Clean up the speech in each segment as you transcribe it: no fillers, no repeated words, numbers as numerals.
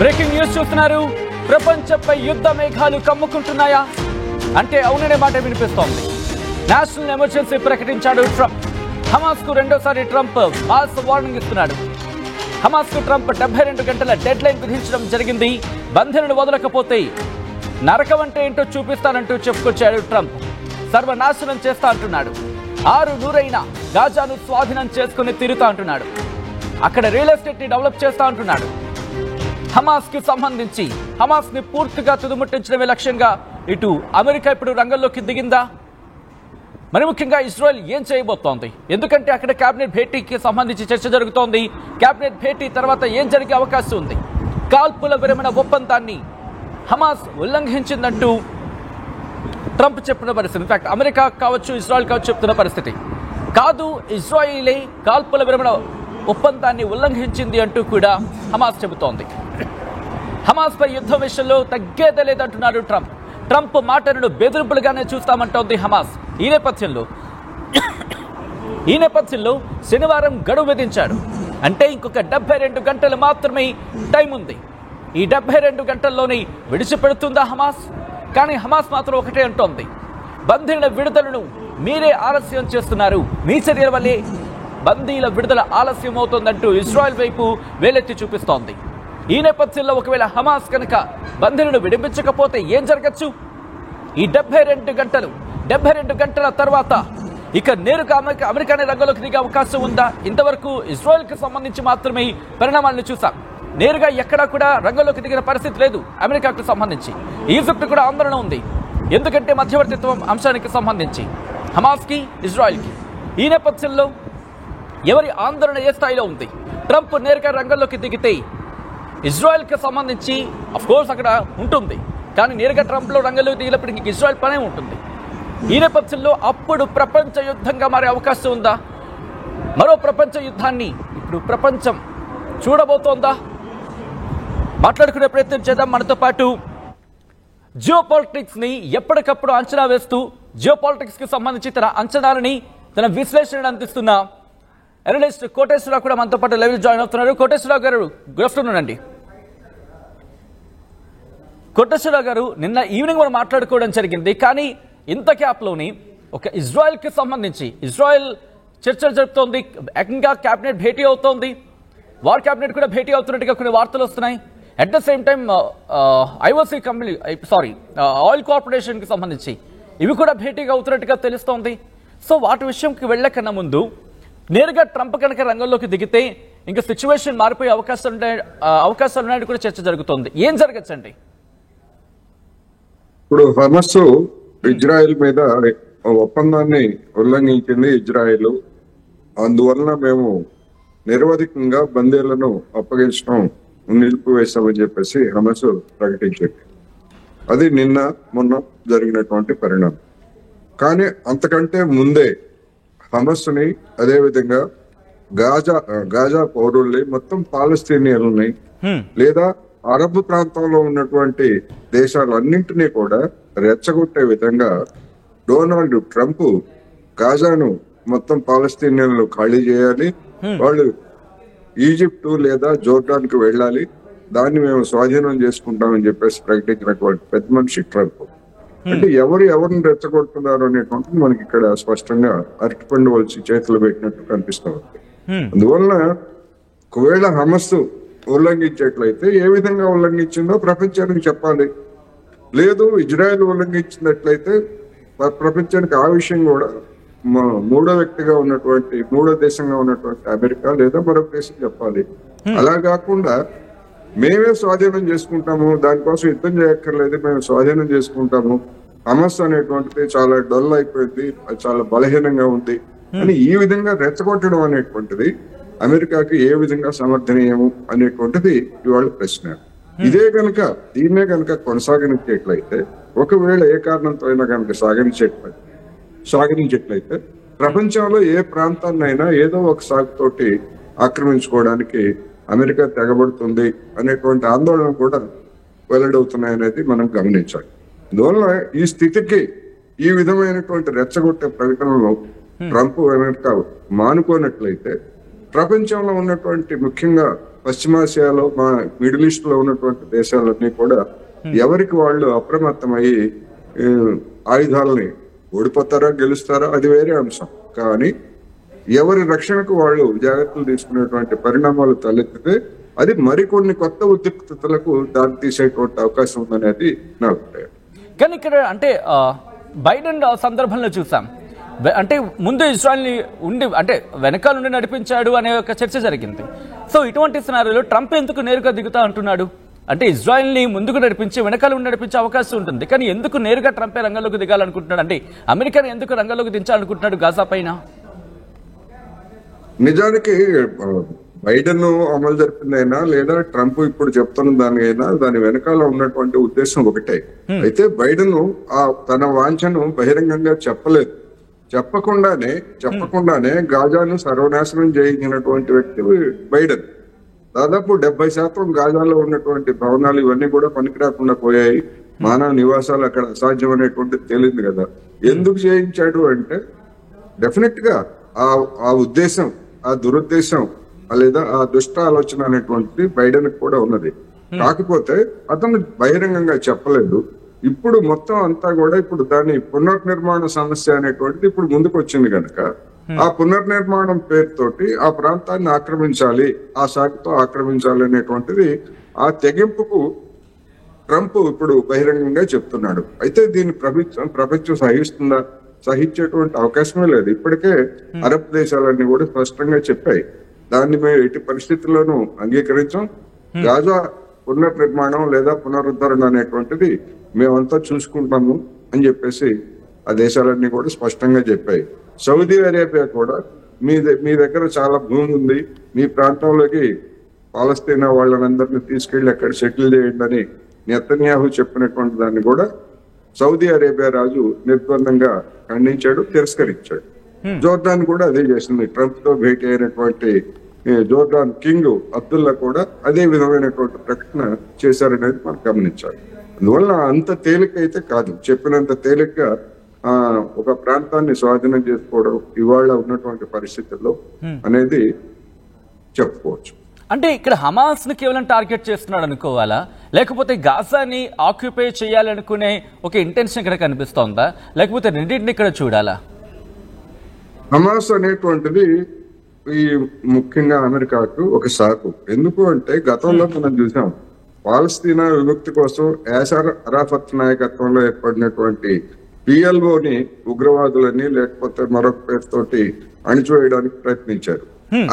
Breaking news చూస్తున్నారు. ప్రపంచంపై యుద్ధ మేఘాలు కమ్ముకుంటున్నాయా అంటే అవుననే మాట వినిపిస్తోంది. నేషనల్ ఎమర్జెన్సీ ప్రకటించాడు ట్రంప్. హమాస్ కు రెండోసారి ట్రంప్ మాస్ వార్నింగ్ ఇస్తున్నాడు. హమాస్ కు ట్రంప్ 72 గంటల డెడ్ లైన్ విధించడం జరిగింది. బంధనులు వదలకపోతే నరకం అంటే ఏంటో చూపిస్తానంటూ చెప్పుకొచ్చాడు ట్రంప్. సర్వనాశనం చేస్తా అంటున్నాడు. 6 గాజాను స్వాధీనం చేసుకుని తిరుగుతా అంటున్నాడు. అక్కడ రియల్ ఎస్టేట్ ని డెవలప్ చేస్తా అంటున్నాడు. హమాస్ కి సంబంధించి హమాస్ ని పూర్తిగా తుదుముట్టించడమే లక్ష్యంగా ఇటు అమెరికా ఇప్పుడు రంగంలోకి దిగిందా? మరి ముఖ్యంగా ఇజ్రాయెల్ ఏం చేయబోతోంది? ఎందుకంటే అక్కడ కేబినెట్ భేటీకి సంబంధించి చర్చ జరుగుతోంది. కేబినెట్ భేటీ తర్వాత ఏం జరిగే అవకాశం ఉంది? కాల్పుల విరమణ ఒప్పందాన్ని హమాస్ ఉల్లంఘించిందంటూ ట్రంప్ చెప్పిన పరిస్థితి. ఇన్ఫాక్ట్ అమెరికా కావచ్చు, ఇజ్రాయెల్ కావచ్చు చెప్తున్న పరిస్థితి కాదు, ఇజ్రాయిలే కాల్పుల విరమణ ఒప్పందాన్ని ఉల్లంఘించింది అంటూ కూడా హమాస్ చెబుతోంది. హమాస్ పై యుద్ధం విషయంలో తగ్గేదే లేదంటున్నాడు ట్రంప్. ట్రంప్ మాటలను బెదిరింపులుగానే చూస్తామంటోంది హమాస్. ఈ నేపథ్యంలో శనివారం గడువు విధించాడు. అంటే ఇంకొక 72 గంటలు మాత్రమే టైం ఉంది. ఈ 72 గంటల్లోనే విడిచిపెడుతుందా హమాస్? కానీ హమాస్ మాత్రం ఒకటే అంటోంది, బందీల విడుదలను మీరే ఆలస్యం చేస్తున్నారు, మీ చర్యల వల్లే బందీల విడుదల ఆలస్యం అవుతోందంటూ ఇజ్రాయెల్ వైపు వేలెత్తి చూపిస్తోంది. ఈ నేపథ్యంలో ఒకవేళ హమాస్ కనుక బందీలను విడిపించకపోతే ఏం జరగచ్చు? ఈ 72 గంటల తర్వాత ఇక నేరుగా అమెరికానే రంగంలోకి దిగే అవకాశం ఉందా? ఇంతవరకు ఇజ్రాయెల్కి సంబంధించి మాత్రమే పరిణామాలను చూసాం. నేరుగా ఎక్కడా కూడా రంగంలోకి దిగిన పరిస్థితి లేదు అమెరికాకు సంబంధించి. ఈజిప్ట్ కూడా ఆందోళన ఉంది, ఎందుకంటే మధ్యవర్తిత్వం అంశానికి సంబంధించి హమాస్కి ఇజ్రాయెల్కి. ఈ నేపథ్యంలో ఎవరి ఆందోళన ఏ స్థాయిలో ఉంది? ట్రంప్ నేరుగా రంగంలోకి దిగితే ఇజ్రాయెల్కి సంబంధించి అఫ్కోర్స్ అక్కడ ఉంటుంది, కానీ నేరుగా ట్రంప్లో రంగంలోకి దిగినప్పటికీ ఇజ్రాయెల్ పనే ఉంటుంది. ఈ నేపథ్యంలో అప్పుడు ప్రపంచ యుద్ధంగా మారే అవకాశం ఉందా? మరో ప్రపంచ యుద్ధాన్ని ఇప్పుడు ప్రపంచం చూడబోతోందా? మాట్లాడుకునే ప్రయత్నం చేద్దాం. మనతో పాటు జియోపాలిటిక్స్ ని ఎప్పటికప్పుడు అంచనా వేస్తూ జియోపాలిటిక్స్ కి సంబంధించి తన అంచనాలని, తన విశ్లేషణను అందిస్తున్న అనలిస్ట్ కోటేశ్వరరావు కూడా మనతో పాటు లైవ్ జాయిన్ అవుతున్నారు. కోటేశ్వరరావు గారు, గుడ్ ఆఫ్టర్నూన్ అండి. కోటేశ్వరరావు గారు, నిన్న ఈవినింగ్ మనం మాట్లాడుకోవడం జరిగింది, కానీ ఇంత క్యాప్లోని ఒక ఇజ్రాయెల్కి సంబంధించి ఇజ్రాయెల్ చర్చలు జరుపుతోంది, ఏకంగా క్యాబినెట్ భేటీ అవుతోంది, వార్ క్యాబినెట్ కూడా భేటీ అవుతున్నట్టుగా కొన్ని వార్తలు వస్తున్నాయి. At the same time IOC company oil కార్పొరేషన్కి సంబంధించి ఇవి కూడా భేటీగా అవుతున్నట్టుగా తెలుస్తోంది. సో వాటి విషయంకి వెళ్ళకన్నా ముందు నేరుగా ట్రంప్ కనుక రంగంలోకి దిగితే ఇంకా సిచ్యువేషన్ మారిపోయే అవకాశాలు ఉన్నాయని కూడా చర్చ జరుగుతోంది. ఏం జరగచ్చండి? ఇప్పుడు హమాస్ ఇజ్రాయెల్ మీద ఒప్పందాన్ని ఉల్లంఘించింది ఇజ్రాయెల్. అందువలన మేము నిరవధికంగా బందీలను అప్పగించడం నిలిపివేశామని చెప్పేసి హమాస్ ప్రకటించింది. అది నిన్న మొన్న జరిగినటువంటి పరిణామం. కానీ అంతకంటే ముందే హమాస్ని, అదేవిధంగా గాజా పౌరుల్ని, మొత్తం పాలస్తీనియన్లని లేదా అరబ్ ప్రాంతంలో ఉన్నటువంటి దేశాలన్నింటినీ కూడా రెచ్చగొట్టే విధంగా డొనాల్డ్ ట్రంప్ గాజాను మొత్తం పాలస్తీనియన్లు ఖాళీ చేయాలి, వాళ్ళు ఈజిప్టు లేదా జోర్డాన్ కు వెళ్ళాలి, దాన్ని మేము స్వాధీనం చేసుకుంటామని చెప్పేసి ప్రకటించినటువంటి పెద్ద మనిషి ట్రంప్. అంటే ఎవరిని రెచ్చగొడుతున్నారు అనేటువంటిది మనకి ఇక్కడ స్పష్టంగా అరటిపండు వలిచి చేతులు పెట్టినట్టు కనిపిస్తూ ఉంది. అందువలన ఒకవేళ హమాస్ ఉల్లంఘించేట్లయితే ఏ విధంగా ఉల్లంఘించిందో ప్రపంచానికి చెప్పాలి. లేదు ఇజ్రాయెల్ ఉల్లంఘించినట్లయితే ప్రపంచానికి ఆ విషయం కూడా మూడో దేశంగా ఉన్నటువంటి అమెరికా లేదా మరొక దేశం చెప్పాలి. అలా కాకుండా మేమే స్వాధీనం చేసుకుంటాము, దానికోసం యుద్ధం చేయక్కర్లేదు, మేము స్వాధీనం చేసుకుంటాము, హమాస్ అనేటువంటిది చాలా డల్ అయిపోయింది, చాలా బలహీనంగా ఉంది అని ఈ విధంగా రెచ్చగొట్టడం అనేటువంటిది అమెరికాకి ఏ విధంగా సమర్థనీయము అనేటువంటిది ఇవాళ ప్రశ్న. దీన్నే కనుక కొనసాగించేట్లయితే, ఒకవేళ ఏ కారణంతో అయినా కనుక సాగనించేట్లయితే ప్రపంచంలో ఏ ప్రాంతాన్నైనా ఏదో ఒక సాగుతోటి ఆక్రమించుకోవడానికి అమెరికా తెగబడుతుంది అనేటువంటి ఆందోళన కూడా వెల్లడవుతున్నాయనేది మనం గమనించాలి. అందువల్ల ఈ స్థితికి ఈ విధమైనటువంటి రెచ్చగొట్టే ప్రకటనలో ట్రంప్ అమెరికా మానుకోనట్లయితే ప్రపంచంలో ఉన్నటువంటి ముఖ్యంగా పశ్చిమాసియాలో మా మిడిల్ ఈస్ట్ లో ఉన్నటువంటి దేశాలన్నీ కూడా ఎవరికి వాళ్ళు అప్రమత్తమయ్యి ఆయుధాలని ఓడిపోతారా గెలుస్తారా అది వేరే అంశం. కానీ ఎవరి రక్షణకు వాళ్ళు జాగ్రత్తలు తీసుకునేటువంటి పరిణామాలు తలెత్తితే అది మరికొన్ని కొత్త ఉద్రిక్తతలకు దారి తీసేటువంటి అవకాశం ఉందనేది నా అభిప్రాయం. కానీ ఇక్కడ అంటే బైడెన్ సందర్భంలో చూసాం, అంటే ముందు ఇజ్రాయెల్ని అంటే వెనకాల నుండి నడిపించాడు అనే ఒక చర్చ జరిగింది. సో ఇటువంటి సినారియోలో ట్రంప్ ఎందుకు నేరుగా దిగుతా అంటున్నాడు? అంటే ఇజ్రాయెల్ని ముందుకు నడిపించి వెనకాల నుండి నడిపించే అవకాశం ఉంటుంది, కానీ ఎందుకు నేరుగా ట్రంపే రంగంలోకి దిగాలనుకుంటున్నాడు? అంటే అమెరికాని ఎందుకు రంగంలోకి దించాలనుకుంటున్నాడు గాజా పైన? నిజానికి బైడెన్ అమలు జరిపిందైనా లేదా ట్రంప్ ఇప్పుడు చెప్తున్న దానికైనా దాని వెనకాల ఉన్నటువంటి ఉద్దేశం ఒకటే. అయితే బైడెన్ తన వాంఛను బహిరంగంగా చెప్పలేదు. చెప్పకుండానే గాజాను సర్వనాశనం చేయించినటువంటి వ్యక్తి బైడెన్. దాదాపు 70% గాజాలో ఉన్నటువంటి భవనాలు ఇవన్నీ కూడా పనికిరాకుండా పోయాయి. మానవ నివాసాలు అక్కడ అసాధ్యం అనేటువంటిది తేలింది కదా. ఎందుకు చేయించాడు అంటే డెఫినెట్ గా ఆ ఉద్దేశం, ఆ దురుద్దేశం లేదా ఆ దుష్ట ఆలోచన అనేటువంటిది బైడెన్ కూడా ఉన్నది. కాకపోతే అతను బహిరంగంగా చెప్పలేదు. ఇప్పుడు మొత్తం అంతా కూడా ఇప్పుడు దాని పునర్నిర్మాణ సమస్య అనేటువంటిది ఇప్పుడు ముందుకు వచ్చింది కనుక ఆ పునర్నిర్మాణం పేరుతోటి ఆ ప్రాంతాన్ని ఆక్రమించాలి, ఆ సాగుతో ఆక్రమించాలి అనేటువంటిది ఆ తెగింపుకు ట్రంప్ ఇప్పుడు బహిరంగంగా చెప్తున్నాడు. అయితే దీన్ని ప్రపంచం సహిస్తుందా? సహించేటువంటి అవకాశమే లేదు. ఇప్పటికే అరబ్ దేశాలన్నీ కూడా స్పష్టంగా చెప్పాయి, దాన్ని మేము ఎట్టి పరిస్థితుల్లోనూ అంగీకరించాం. గాజా పునర్నిర్మాణం లేదా పునరుద్ధరణ అనేటువంటిది మేమంతా చూసుకుంటాము అని చెప్పేసి ఆ దేశాలన్నీ కూడా స్పష్టంగా చెప్పాయి. సౌదీ అరేబియా కూడా మీ దగ్గర చాలా భూమి ఉంది, మీ ప్రాంతంలోకి పాలస్తీనా వాళ్ళనందరినీ తీసుకెళ్లి అక్కడ సెటిల్ చేయండి అని నెతన్యాహు చెప్పినటువంటి దాన్ని కూడా సౌదీ అరేబియా రాజు నిర్బంధంగా ఖండించాడు, తిరస్కరించాడు. జోర్డాన్ కూడా అదే చేసింది. ట్రంప్ తో భేటీ అయినటువంటి జోర్డాన్ కింగ్ అబ్దుల్లా కూడా అదే విధమైనటువంటి ప్రకటన చేశారనేది మనం గమనించాలి. అందువల్ల అంత తేలిక అయితే కాదు, చెప్పినంత తేలికగా ఒక ప్రాంతాన్ని స్వాధీనం చేసుకోవడం ఇవాళ ఉన్నటువంటి పరిస్థితుల్లో అనేది చెప్పుకోవచ్చు. అంటే ఇక్కడ హమాస్ ని కేవలం టార్గెట్ చేస్తున్నాడు అనుకోవాలా, లేకపోతే గాజాని ఆక్యుపై చేయాలనుకునే ఒక ఇంటెన్షన్ ఇక్కడ కనిపిస్తోందా, లేకపోతే రెండింటిని ఇక్కడ చూడాలా? హమాస్ అనేటువంటిది ఈ ముఖ్యంగా అమెరికాకు ఒక సాకు. ఎందుకు అంటే గతంలో మనం చూసాం, పాలస్తీనా విముక్తి కోసం యాసర్ అరాఫత్ నాయకత్వంలో ఏర్పడినటువంటి పిఎల్ఓని ఉగ్రవాదులని లేకపోతే మరొక పేరుతోటి అణిచివేయడానికి ప్రయత్నించారు.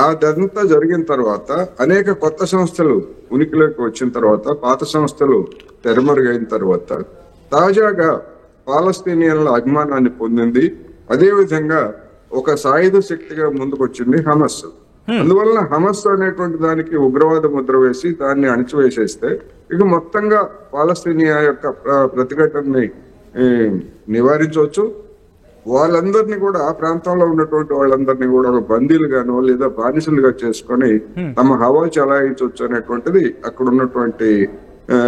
అదంతా జరిగిన తర్వాత అనేక కొత్త సంస్థలు ఉనికిలోకి వచ్చిన తర్వాత, పాత సంస్థలు తెరమరుగైన తర్వాత తాజాగా పాలస్తీనియన్ల అభిమానాన్ని పొందింది. అదే విధంగా ఒక సాయుధ శక్తిగా ముందుకొచ్చింది హమస్. అందువలన హమస్ అనేటువంటి దానికి ఉగ్రవాద ముద్ర వేసి దాన్ని అణిచివేసేస్తే ఇక మొత్తంగా పాలస్తీనియా యొక్క ప్రతిఘటనని నివారించవచ్చు. వాళ్ళందరినీ కూడా ఆ ప్రాంతంలో ఉన్నటువంటి వాళ్ళందరినీ కూడా ఒక బందీలుగానో లేదా బానిసలుగా చేసుకొని తమ హవా చలాయించవచ్చు అనేటువంటిది అక్కడ ఉన్నటువంటి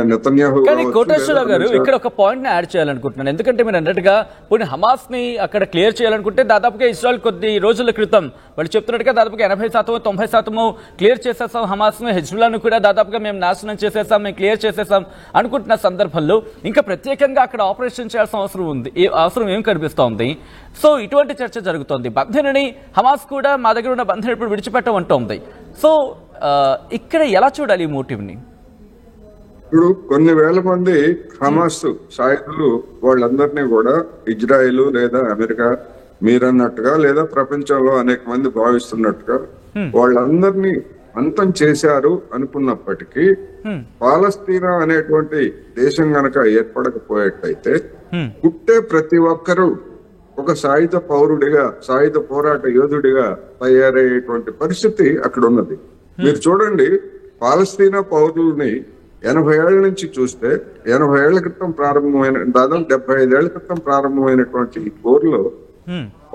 నెతన్యాహు. కానీ కోటేశ్వరరావు గారు ఇక్కడ ఒక పాయింట్ ని యాడ్ చేయాలనుకుంటున్నాను. ఎందుకంటే మీరు అన్నట్టుగా పోనీ హమాస్ ని అక్కడ క్లియర్ చేయాలనుకుంటే దాదాపుగా ఇజ్రాయెల్ కొద్ది రోజుల క్రితం వాళ్ళు చెప్తున్నట్టుగా దాదాపుగా 80% 90% క్లియర్ చేసేసాం హమాస్ ను, హెజ్బుల్లాను కూడా దాదాపుగా మేము నాశనం చేసేసాం, మేము క్లియర్ చేసేసాం అనుకుంటున్న సందర్భంలో ఇంకా ప్రత్యేకంగా అక్కడ ఆపరేషన్ చేయాల్సిన అవసరం ఉంది, అవసరం ఏం కనిపిస్తోంది? సో ఇటువంటి చర్చ జరుగుతోంది. బంధనని హమాస్ కూడా మా దగ్గర ఉన్న బంధన ఇప్పుడు విడిచిపెట్టమంటోంది. సో ఇక్కడ ఎలా చూడాలి ఈ మోటివ్ ని? ఇప్పుడు కొన్ని వేల మంది హమాస్ సాయుధులు వాళ్ళందరినీ కూడా ఇజ్రాయెల్ లేదా అమెరికా మీరన్నట్టుగా లేదా ప్రపంచంలో అనేక మంది భావిస్తున్నట్టుగా వాళ్ళందరినీ అంతం చేశారు అనుకున్నప్పటికీ పాలస్తీనా అనేటువంటి దేశం గనక ఏర్పడకపోయేటైతే పుట్టే ప్రతి ఒక్కరూ ఒక సాయుధ పౌరుడిగా, సాయుధ పోరాట యోధుడిగా తయారయ్యేటువంటి పరిస్థితి అక్కడ ఉన్నది. మీరు చూడండి, పాలస్తీనా పౌరుల్ని 80 ఏళ్ల నుంచి చూస్తే 80 ఏళ్ల క్రితం ప్రారంభమైన దాదాపు 75 ఏళ్ల క్రితం ప్రారంభమైనటువంటి ఈ పోరులో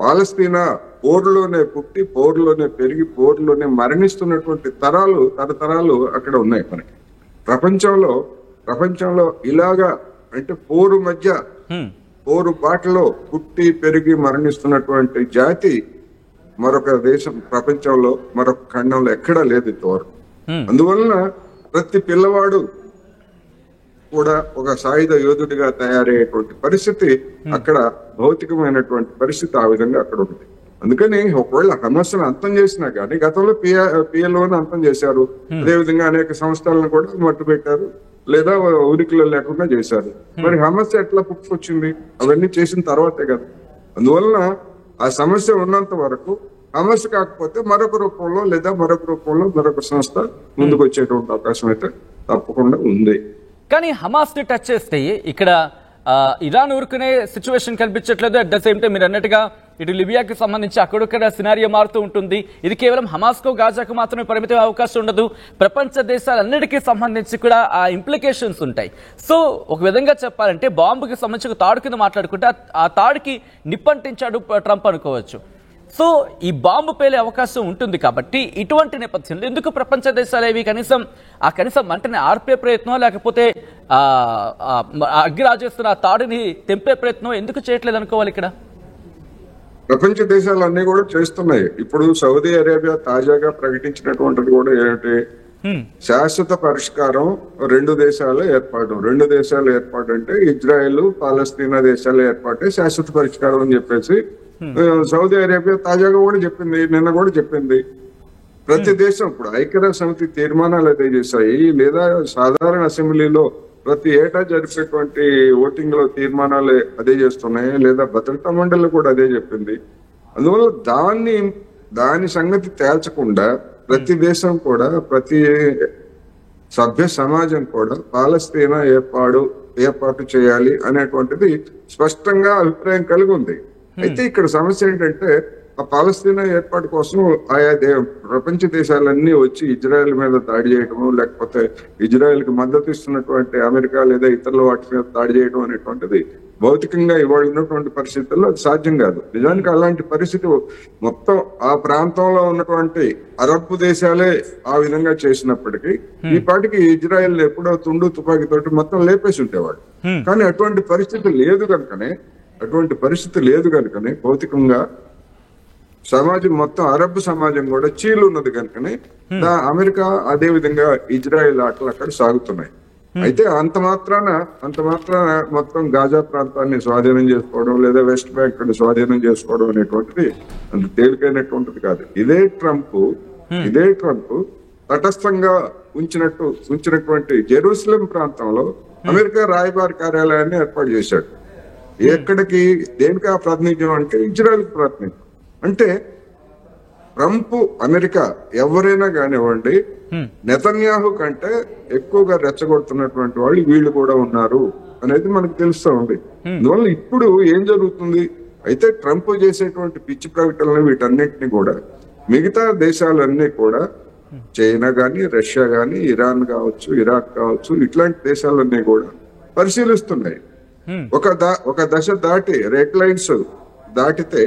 పాలస్తీనా పోరులోనే పుట్టి, పోరులోనే పెరిగి, పోరులోనే మరణిస్తున్నటువంటి తరతరాలు అక్కడ ఉన్నాయి. మనకి ప్రపంచంలో ఇలాగా అంటే పోరు మధ్య పోరు బాటలో పుట్టి పెరిగి మరణిస్తున్నటువంటి జాతి మరొక దేశం ప్రపంచంలో మరొక ఖండంలో ఎక్కడా లేదు ఇంతవరకు. అందువలన ప్రతి పిల్లవాడు కూడా ఒక సాయుధ యోధుడిగా తయారయ్యేటువంటి పరిస్థితి అక్కడ భౌతికమైనటువంటి పరిస్థితి ఆ విధంగా అక్కడ ఉంది. అందుకని ఒకవేళ హమాస్ అంతం చేసినా కానీ గతంలో పిఎల్ఓని అంతం చేశారు, అదేవిధంగా అనేక సంస్థలను కూడా మట్టు పెట్టారు లేదా ఉనికిలో లేకుండా చేశారు. మరి హమాస్ ఎట్లా పుట్టుకొచ్చింది? అవన్నీ చేసిన తర్వాతే కదా. అందువలన ఆ సమస్య ఉన్నంత వరకు హమాస్ కాకపోతే మరొక రూపంలో లేదా మరొక సంస్థ ముందుకు వచ్చేటువంటి అవకాశం అయితే తప్పకుండా ఉంది. కానీ హమాస్ ని టచ్ చేస్తే ఇక్కడ ఇరాన్ ఊరుకునే సిచ్యువేషన్ కనిపించట్లేదు. అట్ ద సేమ్ టైం మీరు అన్నట్టుగా ఇటు లిబియాకి సంబంధించి అక్కడొక్కడ సినారియో మారుతూ ఉంటుంది. ఇది కేవలం హమాస్కో గాజాకు మాత్రమే పరిమితం అవకాశం ఉండదు, ప్రపంచ దేశాలన్నిటికీ సంబంధించి కూడా ఆ ఇంప్లికేషన్స్ ఉంటాయి. సో ఒక విధంగా చెప్పాలంటే బాంబుకి సంబంధించి ఒక తాడు కింద మాట్లాడుకుంటే ఆ తాడుకి నిప్పంటించాడు ట్రంప్ అనుకోవచ్చు. సో ఈ బాంబు పేలే అవకాశం ఉంటుంది. కాబట్టి ఇటువంటి నేపథ్యంలో ఎందుకు ప్రపంచ దేశాలు ఏవి కనీసం మంటని ఆర్పే ప్రయత్నం లేకపోతే అగ్గి రాజేస్తున్న ఆ తాడుని తెంపే ప్రయత్నం ఎందుకు చేయట్లేదు అనుకోవాలి? ఇక్కడ ప్రపంచ దేశాలన్నీ కూడా చేస్తున్నాయి. ఇప్పుడు సౌదీ అరేబియా తాజాగా ప్రకటించినటువంటిది కూడా ఏంటి? శాశ్వత పరిష్కారం రెండు దేశాల ఏర్పాటు అంటే ఇజ్రాయెల్ పాలస్తీనా దేశాల ఏర్పాటే శాశ్వత పరిష్కారం అని చెప్పేసి సౌదీ అరేబియా తాజాగా కూడా చెప్పింది, నిన్న కూడా చెప్పింది. ప్రతి దేశం ఇప్పుడు ఐక్యరాజ్య సమితి తీర్మానాలు అదే చేశాయి, లేదా సాధారణ అసెంబ్లీలో ప్రతి ఏటా జరిపేటువంటి ఓటింగ్ లో తీర్మానాలు అదే చేస్తున్నాయి, లేదా భద్రతా మండలి కూడా అదే చెప్పింది. అందువల్ల దాని సంగతి తేల్చకుండా ప్రతి దేశం కూడా, ప్రతి సభ్య సమాజం కూడా పాలస్తీనా ఏర్పాటు చేయాలి అనేటువంటిది స్పష్టంగా అభిప్రాయం కలిగి ఉంది. అయితే ఇక్కడ సమస్య ఏంటంటే ఆ పాలస్తీనా ఏర్పాటు కోసం ఆయా ప్రపంచ దేశాలన్నీ వచ్చి ఇజ్రాయెల్ మీద దాడి చేయడము, లేకపోతే ఇజ్రాయెల్ కి మద్దతు ఇస్తున్నటువంటి అమెరికా లేదా ఇతరుల వాటి మీద దాడి చేయడం అనేటువంటిది భౌతికంగా ఇవాళ ఉన్నటువంటి పరిస్థితుల్లో అది సాధ్యం కాదు. నిజానికి అలాంటి పరిస్థితి మొత్తం ఆ ప్రాంతంలో ఉన్నటువంటి అరబ్ దేశాలే ఆ విధంగా చేసినప్పటికీ ఈ పాటికి ఇజ్రాయెల్ ఎప్పుడో తుపాకీతోటి మొత్తం లేపేసి ఉండేవాడు. కానీ అటువంటి పరిస్థితి లేదు కనుకనే భౌతికంగా సమాజం మొత్తం అరబ్ సమాజం కూడా చీలు ఉన్నది కనుకనే అమెరికా అదే విధంగా ఇజ్రాయెల్ ఆటలు అక్కడ సాగుతున్నాయి. అయితే అంత మాత్రాన మొత్తం గాజా ప్రాంతాన్ని స్వాధీనం చేసుకోవడం లేదా వెస్ట్ బ్యాంక్ స్వాధీనం చేసుకోవడం అనేటువంటిది అంత తేలికైనటువంటిది కాదు. ఇదే ట్రంప్ తటస్థంగా ఉంచినటువంటి జెరూసలేం ప్రాంతంలో అమెరికా రాయబార కార్యాలయాన్ని ఏర్పాటు చేశాడు. ఎక్కడికి, దేనికి ఆ ప్రాతినిధ్యం అంటే ఇజ్రాయెల్ ప్రాతినిధ్యం. అంటే ట్రంప్, అమెరికా ఎవరైనా కానివ్వండి, నెతన్యాహు కంటే ఎక్కువగా రెచ్చగొడుతున్నటువంటి వాళ్ళు వీళ్ళు కూడా ఉన్నారు అనేది మనకు తెలుస్తూ ఉంది. అందువల్ల ఇప్పుడు ఏం జరుగుతుంది? అయితే ట్రంప్ చేసేటువంటి పిచ్చి ప్రకటనలు వీటన్నిటిని కూడా మిగతా దేశాలన్నీ కూడా, చైనా గాని, రష్యా గాని, ఇరాన్ కావచ్చు, ఇరాక్ కావచ్చు, ఇట్లాంటి దేశాలన్నీ కూడా పరిశీలిస్తున్నాయి. ఒక దశ దాటి రెడ్ లైన్స్ దాటితే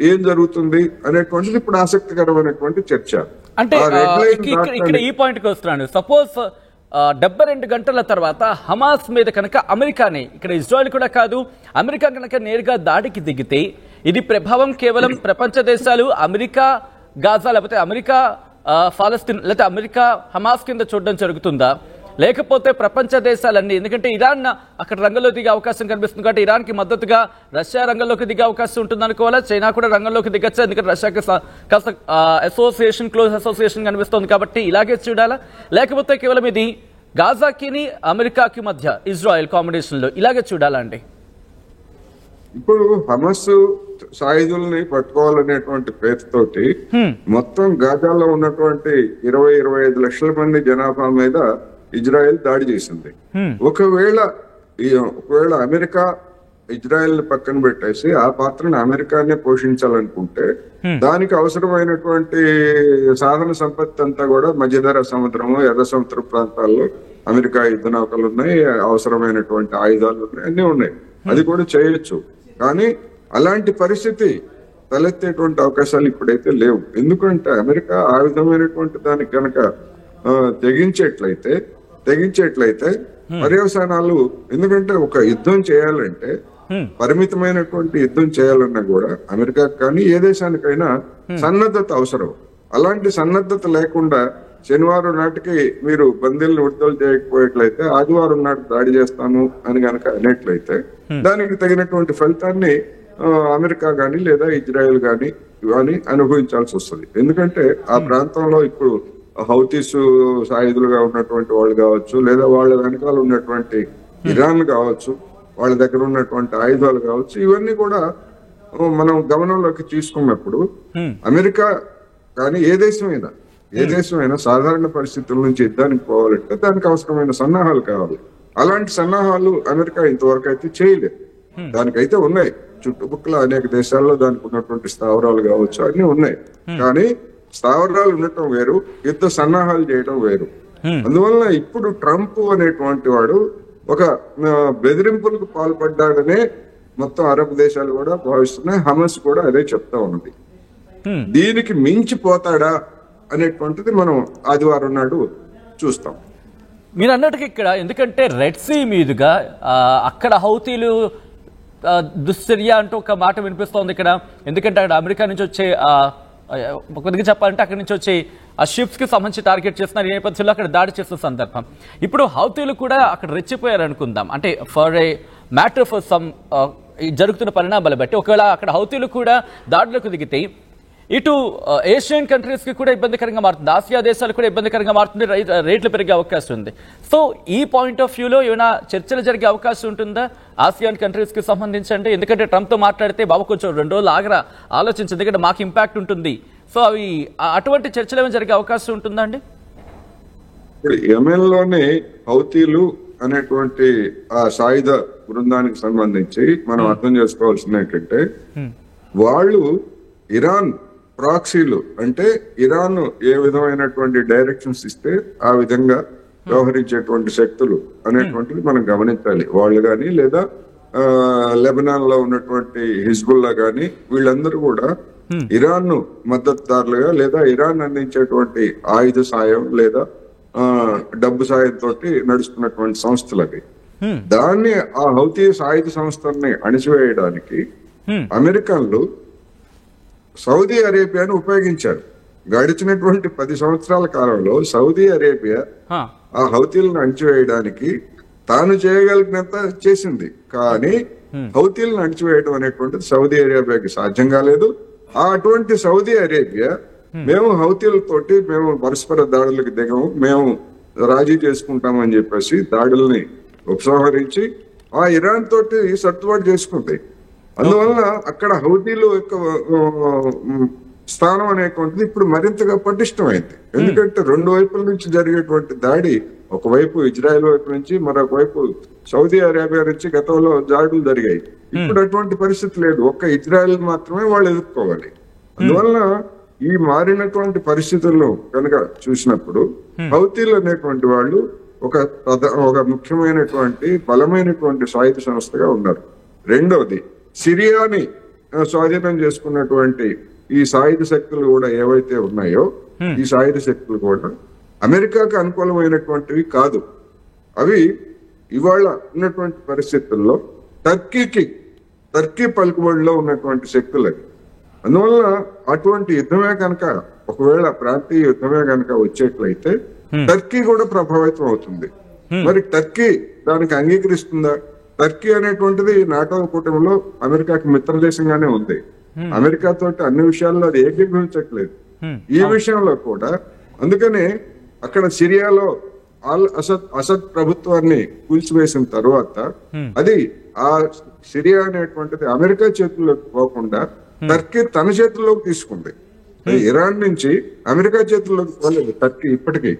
ఏం జరుగుతుంది అనేటువంటిది ఇప్పుడు ఆసక్తికరమైనటువంటి చర్చ. అంటే ఇక్కడ ఈ పాయింట్ కి వస్తున్నాను. సపోజ్ 72 గంటల తర్వాత హమాస్ మీద కనుక అమెరికానే, ఇక్కడ ఇజ్రాయెల్ కూడా కాదు, అమెరికా కనుక నేరుగా దాడికి దిగితే ఇది ప్రభావం కేవలం ప్రపంచ దేశాలు అమెరికా గాజా లేకపోతే అమెరికా ఫలస్తీన్ లేకపోతే అమెరికా హమాస్ కింద చూడడం జరుగుతుందా? లేకపోతే ప్రపంచ దేశాలన్నీ, ఎందుకంటే ఇరాన్ అక్కడ రంగంలో దిగే అవకాశం కనిపిస్తుంది కాబట్టి ఇరాన్ కి మద్దతుగా రష్యా రంగంలోకి దిగే అవకాశం ఉంటుంది అనుకోవాలా? చైనా కూడా రంగంలోకి దిగచ్చు, ఎందుకంటే రష్యాకి కాస్త క్లోజ్ అసోసియేషన్ కనిపిస్తుంది కాబట్టి ఇలాగే చూడాలా? లేకపోతే కేవలం ఇది గాజాకి అమెరికాకి మధ్య ఇజ్రాయెల్ కాంబినేషన్ లో ఇలాగే చూడాలా అండి? ఇప్పుడు హమాస్ సాయుధుల్ని పట్టుకోవాలనేటువంటి పేరుతోటి మొత్తం గాజాలో ఉన్నటువంటి 20-25 లక్షల మంది జనాభా మీద ఇజ్రాయెల్ దాడి చేసింది. ఒకవేళ అమెరికా ఇజ్రాయెల్ ని పక్కన పెట్టేసి ఆ పాత్రను అమెరికానే పోషించాలనుకుంటే దానికి అవసరమైనటువంటి సాధన సంపత్తి అంతా కూడా మధ్యధరా సముద్రము, ఎర్ర సముద్ర ప్రాంతాల్లో అమెరికా యుద్ధ నౌకలు ఉన్నాయి, అవసరమైనటువంటి ఆయుధాలు ఉన్నాయి, అన్ని ఉన్నాయి. అది కూడా చేయొచ్చు. కానీ అలాంటి పరిస్థితి తలెత్తేటువంటి అవకాశాలు ఇప్పుడైతే లేవు. ఎందుకంటే అమెరికా ఆ విధమైనటువంటి దానికి కనుక తెగించేట్లయితే పర్యవసానాలు, ఎందుకంటే ఒక యుద్ధం చేయాలంటే పరిమితమైనటువంటి యుద్ధం చేయాలన్నా కూడా అమెరికా కానీ ఏ దేశానికైనా సన్నద్ధత అవసరం. అలాంటి సన్నద్ధత లేకుండా శనివారం నాటికి మీరు బందీలను విడుదల చేయకపోయేట్లయితే ఆదివారం నాటి దాడి చేస్తాను అని కనుక అనేట్లయితే దానికి తగినటువంటి ఫలితాన్ని అమెరికా గాని లేదా ఇజ్రాయెల్ గాని అనుభవించాల్సి వస్తుంది. ఎందుకంటే ఆ ప్రాంతంలో ఇప్పుడు హౌతీస్ సాయుధులుగా ఉన్నటువంటి వాళ్ళు కావచ్చు, లేదా వాళ్ళ వెనకాల ఉన్నటువంటి ఇరాన్ కావచ్చు, వాళ్ళ దగ్గర ఉన్నటువంటి ఆయుధాలు కావచ్చు, ఇవన్నీ కూడా మనం గమనంలోకి తీసుకున్నప్పుడు అమెరికా కానీ ఏ దేశమైనా సాధారణ పరిస్థితుల నుంచి యుద్ధానికి పోవాలంటే దానికి అవసరమైన సన్నాహాలు కావాలి. అలాంటి సన్నాహాలు అమెరికా ఇంతవరకు అయితే చేయలేదు. దానికైతే ఉన్నాయి, చుట్టుపక్కల అనేక దేశాల్లో దానికి ఉన్నటువంటి స్థావరాలు కావచ్చు, అన్ని ఉన్నాయి. కానీ స్థావరాలు ఉండటం వేరు, యుద్ధ సన్నాహాలు చేయడం వేరు. అందువల్ల ఇప్పుడు ట్రంప్ అనేటువంటి వాడు ఒక బెదిరింపులకు పాల్పడ్డాడనే మొత్తం అరబ్ దేశాలు కూడా భావిస్తున్నాయి. హమాస్ కూడా అదే చెప్తా ఉన్నది. దీనికి మించిపోతాడా అనేటువంటిది మనం ఆదివారం నాడు చూస్తాం. మీరు అన్నట్టుగా ఇక్కడ ఎందుకంటే రెడ్ సీ మీదుగా అక్కడ హౌతీలు దుశ్చర్య అంటూ ఒక మాట వినిపిస్తోంది ఇక్కడ. ఎందుకంటే అక్కడ అమెరికా నుంచి వచ్చే కొద్దిగా చెప్పాలంటే అక్కడి నుంచి వచ్చి ఆ షిప్స్ కి సంబంధించి టార్గెట్ చేస్తున్నారు. ఈ నేపథ్యంలో అక్కడ దాడి చేస్తున్న సందర్భం ఇప్పుడు హౌతీలు కూడా అక్కడ రెచ్చిపోయారు అనుకుందాం. అంటే for a matter for some జరుగుతున్న పరిణామాలు బట్టి ఒకవేళ అక్కడ హౌతీలు కూడా దాడులకు దిగితే ఇటు ఏషియన్ కంట్రీస్ కి కూడా ఇబ్బందికరంగా మారుతుంది, ఆసియా దేశాలు కూడా ఇబ్బందికరంగా మారుతుంది, రేట్లు పెరిగే అవకాశం ఉంది. సో ఈ పాయింట్ ఆఫ్ వ్యూలో ఏమైనా చర్చలు జరిగే అవకాశం ఉంటుందా ఆసియాన్ కంట్రీస్ కి సంబంధించి? అంటే ఎందుకంటే ట్రంప్ తో మాట్లాడితే బాబు కొంచెం 2 రోజులు ఆగరా ఆలోచించింది, ఎందుకంటే మాకు ఇంపాక్ట్ ఉంటుంది. సో అవి అటువంటి చర్చలు ఏమైనా జరిగే అవకాశం ఉంటుందా అండి? ఇప్పుడు యెమెన్ లోని హౌతీలు అనేటువంటి ఆ సాయుధ బృందానికి సంబంధించి మనం అర్థం చేసుకోవాల్సింది ఏంటంటే వాళ్ళు ఇరాన్ ప్రాక్సీలు, అంటే ఇరాన్ ఏ విధమైనటువంటి డైరెక్షన్స్ ఇస్తే ఆ విధంగా వ్యవహరించేటువంటి శక్తులు అనేటువంటిది మనం గమనించాలి. వాళ్ళు కానీ లేదా లెబనాన్ లో ఉన్నటువంటి హిజ్బుల్లా గాని వీళ్ళందరూ కూడా ఇరాన్ మద్దతుదారులుగా లేదా ఇరాన్ అందించేటువంటి ఆయుధ సాయం లేదా డబ్బు సాయంతో నడుస్తున్నటువంటి సంస్థలు అవి. దాన్ని ఆ హౌతీ సాయుధ సంస్థల్ని అణిచివేయడానికి అమెరికన్లు సౌదీ అరేబియాను ఉపయోగించారు. గడిచినటువంటి 10 సంవత్సరాల కాలంలో సౌదీ అరేబియా ఆ హౌతీలను అణిచివేయడానికి తాను చేయగలిగినంత చేసింది. కానీ హౌతీలను అణిచివేయడం అనేటువంటిది సౌదీ అరేబియాకి సాధ్యం కాలేదు. అటువంటి సౌదీ అరేబియా మేము హౌతీలతోటి మేము పరస్పర దాడులకు దిగము, మేము రాజీ చేసుకుంటామని చెప్పేసి దాడుల్ని ఉపసంహరించి ఆ ఇరాన్ తోటి సర్దుబాటు చేసుకుంది. అందువల్ల అక్కడ హౌతీలు యొక్క స్థానం అనేటువంటిది ఇప్పుడు మరింతగా పటిష్టమైంది. ఎందుకంటే 2 వైపుల నుంచి జరిగేటువంటి దాడి, ఒకవైపు ఇజ్రాయెల్ వైపు నుంచి, మరొక వైపు సౌదీ అరేబియా నుంచి గతంలో దాడులు జరిగాయి. ఇప్పుడు అటువంటి పరిస్థితి లేదు, ఒక్క ఇజ్రాయెల్ మాత్రమే వాళ్ళు ఎదుర్కోవాలి. అందువల్ల ఈ మారినటువంటి పరిస్థితుల్లో కనుక చూసినప్పుడు హౌతీలు అనేటువంటి వాళ్ళు ఒక ముఖ్యమైనటువంటి బలమైనటువంటి సాయుధ సంస్థగా ఉన్నారు. రెండవది, సిరియాని స్వాధీనం చేసుకున్నటువంటి ఈ సాయుధ శక్తులు కూడా ఏవైతే ఉన్నాయో ఈ సాయుధ శక్తులు కూడా అమెరికాకు అనుకూలమైనటువంటివి కాదు. అవి ఇవాళ ఉన్నటువంటి పరిస్థితుల్లో టర్కీ పలుకుబడిలో ఉన్నటువంటి శక్తులు అవి. అందువల్ల అటువంటి యుద్ధమే కనుక ఒకవేళ ప్రాంతీయ యుద్ధమే కనుక వచ్చేట్లయితే టర్కీ కూడా ప్రభావితం అవుతుంది. మరి టర్కీ దానికి అంగీకరిస్తుందా? టర్కీ అనేటువంటిది నాటో కూటమిలో అమెరికాకి మిత్ర దేశంగానే ఉంది. అమెరికా తోటి అన్ని విషయాల్లో అది ఏకీభవించట్లేదు ఈ విషయంలో కూడా. అందుకనే అక్కడ సిరియాలో అసద్ ప్రభుత్వాన్ని కూల్చివేసిన తర్వాత అది ఆ సిరియా అనేటువంటిది అమెరికా చేతుల్లోకి పోకుండా టర్కీ తన చేతుల్లోకి తీసుకుంది. ఇరాన్ నుంచి అమెరికా చేతుల్లోకి పోలేదు టర్కీ ఇప్పటికీ.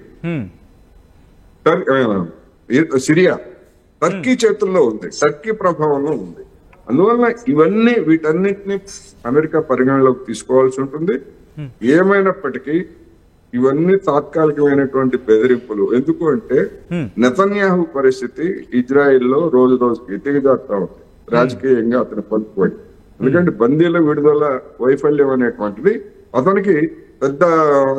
సిరియా టర్కీ చేతుల్లో ఉంది, టర్కీ ప్రభావంలో ఉంది. అందువల్ల వీటన్నిటిని అమెరికా పరిగణలోకి తీసుకోవాల్సి ఉంటుంది. ఏమైనప్పటికీ ఇవన్నీ తాత్కాలికమైనటువంటి బెదిరింపులు. ఎందుకు అంటే నెతన్యాహు పరిస్థితి ఇజ్రాయిల్లో రోజు రోజుకి దిగజారుతా ఉంది. రాజకీయంగా అతను పలుకుపోయి, ఎందుకంటే బందీల విడుదల వైఫల్యం అనేటువంటిది అతనికి పెద్ద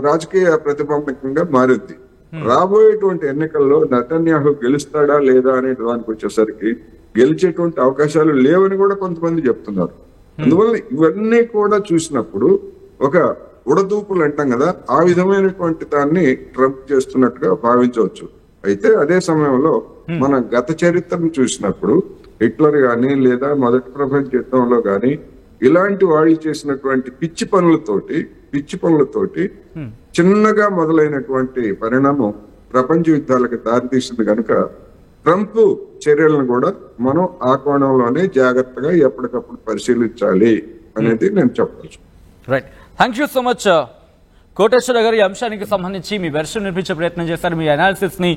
రాజకీయ ప్రతిబంధకంగా మారింది. రాబోయేటువంటి ఎన్నికల్లో నెతన్యాహు గెలుస్తాడా లేదా అనే దానికి వచ్చేసరికి గెలిచేటువంటి అవకాశాలు లేవని కూడా కొంతమంది చెప్తున్నారు. అందువల్ల ఇవన్నీ కూడా చూసినప్పుడు ఒక ఉడదూపులు అంటాం కదా, ఆ విధమైనటువంటి దాన్ని ట్రంప్ చేస్తున్నట్టుగా భావించవచ్చు. అయితే అదే సమయంలో మన గత చరిత్రను చూసినప్పుడు హిట్లర్ గాని లేదా మొదటి ప్రపంచ యుద్ధంలో గాని ఇలాంటి వాళ్ళు చేసినటువంటి పిచ్చి పనులతోటి చిన్నగా మొదలైనటువంటి పరిణామం ప్రపంచ యుద్ధాలకు దారితీసింది కనుక ట్రంప్ చర్యలను కూడా మనం ఆ కోణంలోనే జాగ్రత్తగా ఎప్పటికప్పుడు పరిశీలించాలి అనేది నేను చెప్పవచ్చు. Right, thank you so much Koteswara garu. ఈ అంశానికి సంబంధించి మీ వెర్షన్ వినిపించే ప్రయత్నం చేశారు, మీ అనాలిసిస్ ని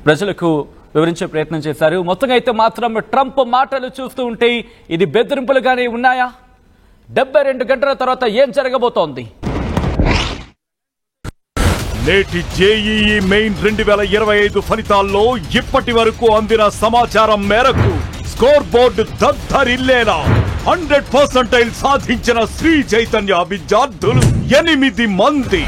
ప్రజలకు వివరించే ప్రయత్నం చేశారు. మొత్తంగా అయితే మాత్రం ట్రంప్ మాటలు చూస్తూ ఉంటే ఇది బెదిరింపులుగానే ఉన్నాయా? 72 గంటల తర్వాత ఏం జరగబోతోంది? నేటి జేఈఈ మెయిన్ 2025 ఫలితాల్లో ఇప్పటి వరకు అందిన సమాచారం మేరకు స్కోర్ బోర్డు దద్దరిల్లేలా 100% సాధించిన శ్రీ చైతన్య విద్యార్థులు 8 మంది.